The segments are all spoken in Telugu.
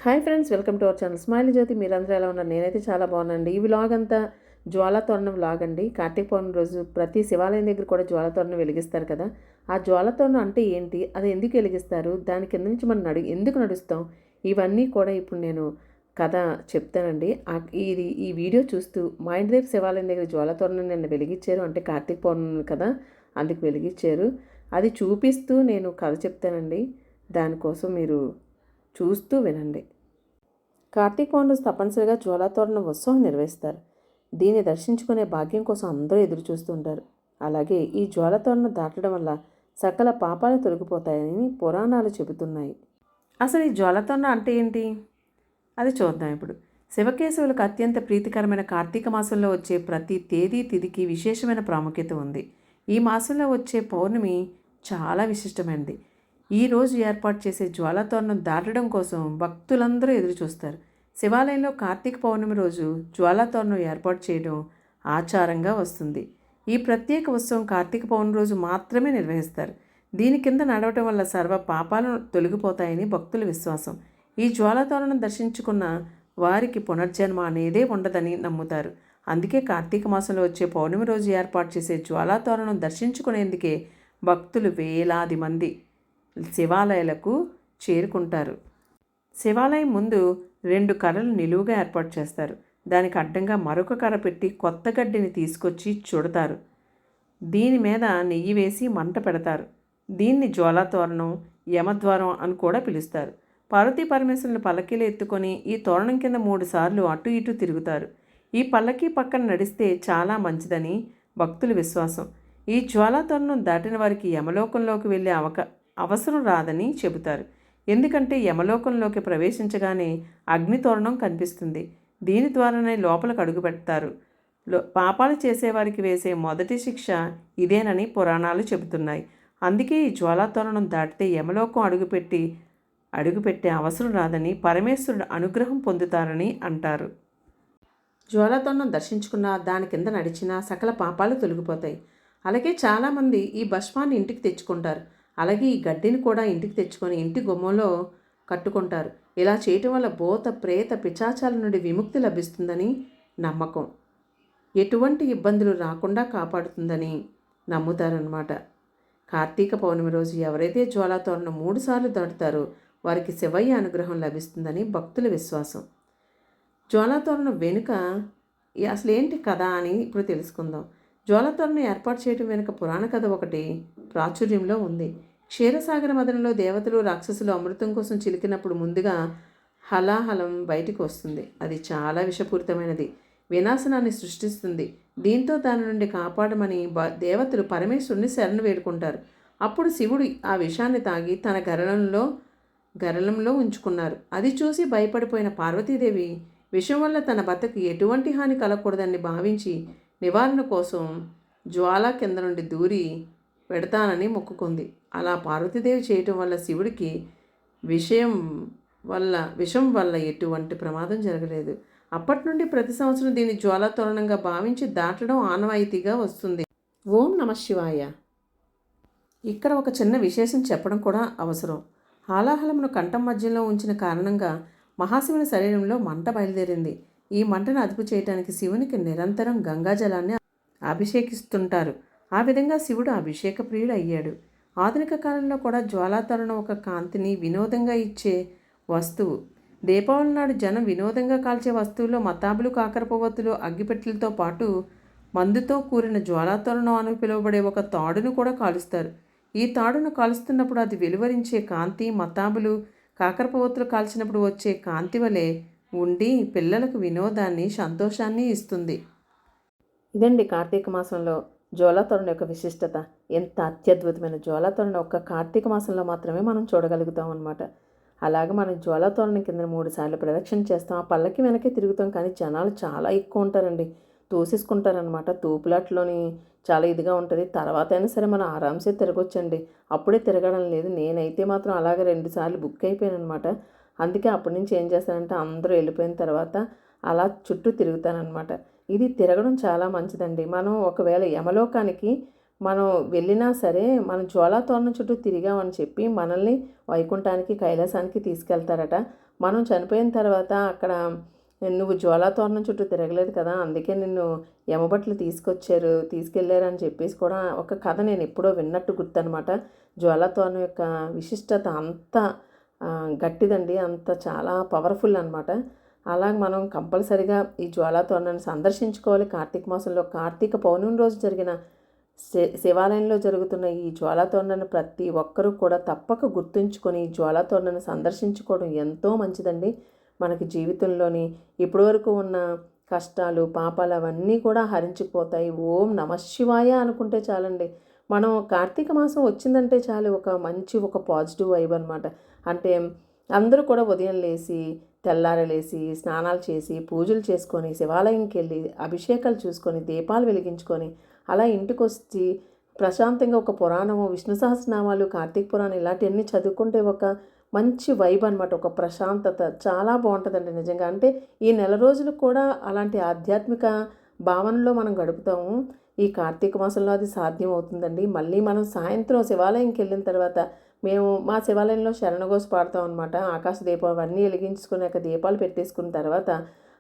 Hi friends, welcome to our channel smile Jyoti. మీరందరూ ఎలా ఉన్నారు? నేనైతే చాలా బాగున్నానండి. ఈ వ్లాగ్ అంతా జ్వాలా తోరణం వ్లాగ్ అండి. కార్తీక పౌర్ణమి రోజు ప్రతి శివాలయం దగ్గర కూడా జ్వాలా తోరణం వెలిగిస్తారు కదా. ఆ జ్వాలా తోరణం అంటే ఏంటి, అది ఎందుకు వెలిగిస్తారు, దాని కింద నుంచి మనం ఎందుకు నడుస్తాం, ఇవన్నీ కూడా ఇప్పుడు నేను కథ చెప్తానండి. ఈ వీడియో చూస్తూ మా ఇంటి దగ్గర శివాలయం దగ్గర జ్వాలా తోరణం నిన్న వెలిగించారు, అంటే కార్తీక పౌర్ణమి కదా అందుకు వెలిగించారు. అది చూపిస్తూ నేను కథ చెప్తానండి. దానికోసం మీరు చూస్తూ వినండి. కార్తీక పౌర్ణమి రోజు తప్పనిసరిగా జ్వాలాతోరణం ఉత్సవం నిర్వహిస్తారు. దీన్ని దర్శించుకునే భాగ్యం కోసం అందరూ ఎదురు చూస్తుంటారు. అలాగే ఈ జ్వాలాతోరణం దాటడం వల్ల సకల పాపాలు తొలగిపోతాయని పురాణాలు చెబుతున్నాయి. అసలు ఈ జ్వాలాతోరణం అంటే ఏంటి, అది చూద్దాం ఇప్పుడు. శివకేశవులకు అత్యంత ప్రీతికరమైన కార్తీక మాసంలో వచ్చే ప్రతి తేదీ తిథికి విశేషమైన ప్రాముఖ్యత ఉంది. ఈ మాసంలో వచ్చే పౌర్ణమి చాలా విశిష్టమైనది. ఈరోజు ఏర్పాటు చేసే జ్వాలాతోరణం దాటడం కోసం భక్తులందరూ ఎదురుచూస్తారు. శివాలయంలో కార్తీక పౌర్ణమి రోజు జ్వాలాతోరణం ఏర్పాటు చేయడం ఆచారంగా వస్తుంది. ఈ ప్రత్యేక ఉత్సవం కార్తీక పౌర్ణమి రోజు మాత్రమే నిర్వహిస్తారు. దీని కింద నడవటం వల్ల సర్వ పాపాలను తొలగిపోతాయని భక్తుల విశ్వాసం. ఈ జ్వాలాతోరణం దర్శించుకున్న వారికి పునర్జన్మ అనేదే ఉండదని నమ్ముతారు. అందుకే కార్తీక మాసంలో వచ్చే పౌర్ణమి రోజు ఏర్పాటు చేసే జ్వాలాతోరణం దర్శించుకునేందుకే భక్తులు వేలాది మంది శివాలయాలకు చేరుకుంటారు. శివాలయం ముందు 2 కర్రలు నిలువుగా ఏర్పాటు చేస్తారు. దానికి అడ్డంగా మరొక కర్ర పెట్టి కొత్త గడ్డిని తీసుకొచ్చి చుడతారు. దీని మీద నెయ్యి వేసి మంట పెడతారు. దీన్ని జ్వాలాతోరణం, యమద్వారం అని కూడా పిలుస్తారు. పార్వతీ పరమేశ్వరులు పల్లకీలు ఎత్తుకొని ఈ తోరణం కింద 3 సార్లు అటు ఇటు తిరుగుతారు. ఈ పల్లకీ పక్కన నడిస్తే చాలా మంచిదని భక్తుల విశ్వాసం. ఈ జ్వాలాతోరణం దాటిన వారికి యమలోకంలోకి వెళ్ళే అవసరం రాదని చెబుతారు. ఎందుకంటే యమలోకంలోకి ప్రవేశించగానే అగ్నితోరణం కనిపిస్తుంది. దీని ద్వారానే లోపలికి అడుగుపెడతారు. పాపాలు చేసేవారికి వేసే మొదటి శిక్ష ఇదేనని పురాణాలు చెబుతున్నాయి. అందుకే ఈ జ్వాలాతోరణం దాటితే యమలోకం అడుగుపెట్టే అవసరం రాదని, పరమేశ్వరుడు అనుగ్రహం పొందుతారని అంటారు. జ్వాలాతోరణం దర్శించుకున్నా, దాని కింద నడిచినా సకల పాపాలు తొలగిపోతాయి. అలాగే చాలామంది ఈ భస్మాన్ని ఇంటికి తెచ్చుకుంటారు. అలాగే ఈ గడ్డిని కూడా ఇంటికి తెచ్చుకొని ఇంటి గుమ్మంలో కట్టుకుంటారు. ఇలా చేయటం వల్ల భూత ప్రేత పిశాచాల నుండి విముక్తి లభిస్తుందని నమ్మకం. ఎటువంటి ఇబ్బందులు రాకుండా కాపాడుతుందని నమ్ముతారన్నమాట. కార్తీక పౌర్ణమి రోజు ఎవరైతే జ్వాలాతోరణం 3 సార్లు దాటుతారో వారికి శివయ్య అనుగ్రహం లభిస్తుందని భక్తుల విశ్వాసం. జ్వాలాతోరణం వెనుక అసలు ఏంటి కథ అని ఇప్పుడు తెలుసుకుందాం. జ్వాలాతోరణం ఏర్పాటు చేయడం వెనుక పురాణ కథ ఒకటి ప్రాచుర్యంలో ఉంది. క్షీరసాగర మదనంలో దేవతలు రాక్షసులు అమృతం కోసం చిలికినప్పుడు ముందుగా హలాహలం బయటికి వస్తుంది. అది చాలా విషపూరితమైనది, వినాశనాన్ని సృష్టిస్తుంది. దీంతో దాని నుండి కాపాడమని దేవతలు పరమేశ్వరుని శరణు వేడుకుంటారు. అప్పుడు శివుడు ఆ విషాన్ని తాగి తన గరళంలో ఉంచుకున్నారు. అది చూసి భయపడిపోయిన పార్వతీదేవి విషం వల్ల తన భర్తకు ఎటువంటి హాని కలగకూడదని భావించి నివారణ కోసం జ్వాల కింద నుండి దూరి పెడతానని మొక్కుకుంది. అలా పార్వతీదేవి చేయటం వల్ల శివుడికి విషం వల్ల ఎటువంటి ప్రమాదం జరగలేదు. అప్పటి నుండి ప్రతి సంవత్సరం దీన్ని జ్వాలాతోరణంగా భావించి దాటడం ఆనవాయితీగా వస్తుంది. ఓం నమ శివాయ. ఇక్కడ ఒక చిన్న విశేషం చెప్పడం కూడా అవసరం. హాలాహలమును కంఠం మధ్యలో ఉంచిన కారణంగా మహాశివుని శరీరంలో మంట బయలుదేరింది. ఈ మంటను అదుపు చేయడానికి శివునికి నిరంతరం గంగాజలాన్ని అభిషేకిస్తుంటారు. ఆ విధంగా శివుడు అభిషేక ప్రియుడు అయ్యాడు. ఆధునిక కాలంలో కూడా జ్వాలాతోరణం ఒక కాంతిని వినోదంగా ఇచ్చే వస్తువు. దీపావళి నాడు జనం వినోదంగా కాల్చే వస్తువుల్లో మతాబులు, కాకరపువ్వొత్తులు, అగ్గిపెట్టెలతో పాటు మందుతో కూరిన జ్వాలాతోరణం అని పిలువబడే ఒక తాడును కూడా కాలుస్తారు. ఈ తాడును కాలుస్తున్నప్పుడు అది వెలువరించే కాంతి మతాబులు, కాకరపువ్వొత్తులు కాల్చినప్పుడు వచ్చే కాంతి వలె ఉండి పిల్లలకు వినోదాన్ని, సంతోషాన్ని ఇస్తుంది. ఇదండి కార్తీక మాసంలో జ్వాలాతోరణం యొక్క విశిష్టత. ఎంత అత్యద్భుతమైన జ్వాలాతోరణం ఒక్క కార్తీక మాసంలో మాత్రమే మనం చూడగలుగుతాం అన్నమాట. అలాగే మనం జ్వాలాతోరణం కింద 3 సార్లు ప్రదక్షిణ చేస్తాం. ఆ పల్లకి వెనకే తిరుగుతాం. కానీ జనాలు చాలా ఎక్కువ ఉంటారండి, తోసేసుకుంటారనమాట. తోపులాట్లోని చాలా ఇదిగా ఉంటుంది. తర్వాత అయినా సరే మనం ఆరామ్సే తిరగొచ్చండి, అప్పుడే తిరగడం లేదు. నేనైతే మాత్రం అలాగే 2 సార్లు బుక్ అయిపోయాను అనమాట. అందుకే అప్పటి నుంచి ఏం చేస్తానంటే అందరూ వెళ్ళిపోయిన తర్వాత అలా చుట్టూ తిరుగుతానమాట. ఇది తిరగడం చాలా మంచిదండి. మనం ఒకవేళ యమలోకానికి మనం వెళ్ళినా సరే మనం జ్వాలాతోరణం చుట్టూ తిరిగామని చెప్పి మనల్ని వైకుంఠానికి, కైలాసానికి తీసుకెళ్తారట. మనం చనిపోయిన తర్వాత అక్కడ నువ్వు జ్వాలాతోరణం చుట్టూ తిరగలేదు కదా, అందుకే నిన్ను యమభట్లు తీసుకెళ్లారు అని చెప్పేసి కూడా ఒక కథ నేను ఎప్పుడో విన్నట్టు గుర్తనమాట. జ్వాలాతోరణం యొక్క విశిష్టత అంత గట్టిదండి, అంత చాలా పవర్ఫుల్ అనమాట. అలాగ మనం కంపల్సరిగా ఈ జ్వాలాతోరణాన్ని సందర్శించుకోవాలి. కార్తీక మాసంలో కార్తీక పౌర్ణమి రోజు జరిగిన శివాలయంలో జరుగుతున్న ఈ జ్వాలాతోరణాన్ని ప్రతి ఒక్కరూ కూడా తప్పక గుర్తుంచుకొని జ్వాలాతోరణాన్ని సందర్శించుకోవడం ఎంతో మంచిదండి. మనకి జీవితంలోని ఇప్పటివరకు ఉన్న కష్టాలు పాపాలు అవన్నీ కూడా హరించిపోతాయి. ఓం నమఃశివాయ అనుకుంటే చాలండి. మనం కార్తీక మాసం వచ్చిందంటే చాలు ఒక పాజిటివ్ వైబ్ అనమాట. అంటే అందరూ కూడా ఉదయం లేచి తెల్లారలేసి స్నానాలు చేసి పూజలు చేసుకొని శివాలయంకి వెళ్ళి అభిషేకాలు చూసుకొని దీపాలు వెలిగించుకొని అలా ఇంటికి వచ్చి ప్రశాంతంగా ఒక పురాణము, విష్ణు సహస్రనామాలు, కార్తీక పురాణం ఇలాంటివన్నీ చదువుకుంటే ఒక మంచి వైబ్ అనమాట. ఒక ప్రశాంతత చాలా బాగుంటుందండి నిజంగా. అంటే ఈ నెల రోజులు కూడా అలాంటి ఆధ్యాత్మిక భావనలో మనం గడుపుతాము. ఈ కార్తీక మాసంలో అది సాధ్యం అవుతుందండి. మళ్ళీ మనం సాయంత్రం శివాలయంకి వెళ్ళిన తర్వాత మేము మా శివాలయంలో శరణఘోష పాడతాం అనమాట. ఆకాశ దీపం అవన్నీ వెలిగించుకున్నాక దీపాలు పెట్టేసుకున్న తర్వాత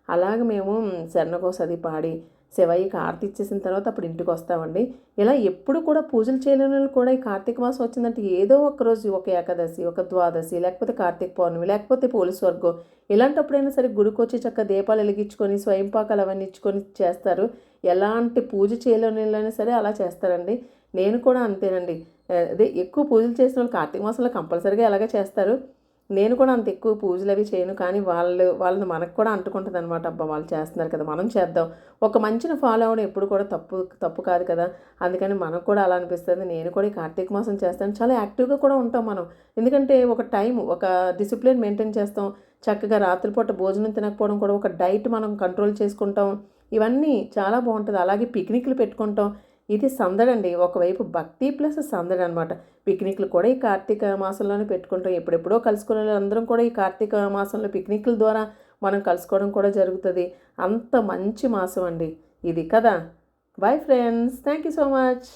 అలాగే మేము శరణఘోష అది పాడి శివయ్యకి ఆరతి ఇచ్చేసిన తర్వాత అప్పుడు ఇంటికి వస్తామండి. ఇలా ఎప్పుడు కూడా పూజలు చేయలేని వాళ్ళు కూడా ఈ కార్తీక మాసం వచ్చిందంటే ఏదో ఒక రోజు, ఒక ఏకాదశి, ఒక ద్వాదశి, లేకపోతే కార్తీక పౌర్ణమి, లేకపోతే పోలీసు వర్గం, ఇలాంటప్పుడైనా సరే గుడికి వచ్చి చక్కగా దీపాలు వెలిగించుకొని స్వయంపాకాలు అవన్నీ ఇచ్చుకొని చేస్తారు. ఎలాంటి పూజ చేయలేని వాళ్ళైనా సరే అలా చేస్తారండి. నేను కూడా అంతేనండి. అదే ఎక్కువ పూజలు చేసిన వాళ్ళు కార్తీక మాసంలో కంపల్సరీగా ఎలాగ చేస్తారు. నేను కూడా అంత ఎక్కువ పూజలు అవి చేయను, కానీ వాళ్ళని మనకు కూడా అంటుకుంటుంది అనమాట. అబ్బా వాళ్ళు చేస్తున్నారు కదా మనం చేద్దాం. ఒక మంచిని ఫాలో అవ్వడం ఎప్పుడు కూడా తప్పు కాదు కదా. అందుకని మనకు కూడా అలా అనిపిస్తుంది. నేను కూడా ఈ కార్తీక మాసం చేస్తాను. చాలా యాక్టివ్గా కూడా ఉంటాం మనం. ఎందుకంటే ఒక టైం, ఒక డిసిప్లిన్ మెయింటైన్ చేస్తాం. చక్కగా రాత్రిపూట భోజనం తినకపోవడం కూడా, ఒక డైట్ మనం కంట్రోల్ చేసుకుంటాం. ఇవన్నీ చాలా బాగుంటుంది. అలాగే పిక్నిక్లు పెట్టుకుంటాం. ఇది సందడండి. ఒకవైపు భక్తి ప్లస్ సందడి అనమాట. పిక్నిక్లు కూడా ఈ కార్తీక మాసంలోనే పెట్టుకుంటాం. ఎప్పుడెప్పుడో కలుసుకునే అందరం కూడా ఈ కార్తీక మాసంలో పిక్నిక్ల ద్వారా మనం కలుసుకోవడం కూడా జరుగుతుంది. అంత మంచి మాసం అండి ఇది కదా. Bye friends, thank you so much.